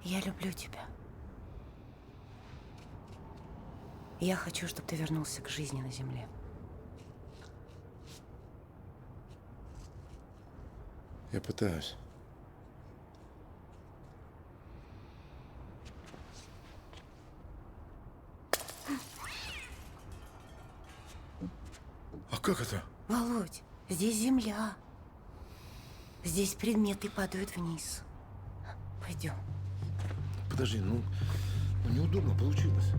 Я люблю тебя. Я хочу, чтобы ты вернулся к жизни на земле. Я пытаюсь. А как это? Володь, здесь земля. Здесь предметы падают вниз. Пойдем. Подожди, ну неудобно получилось.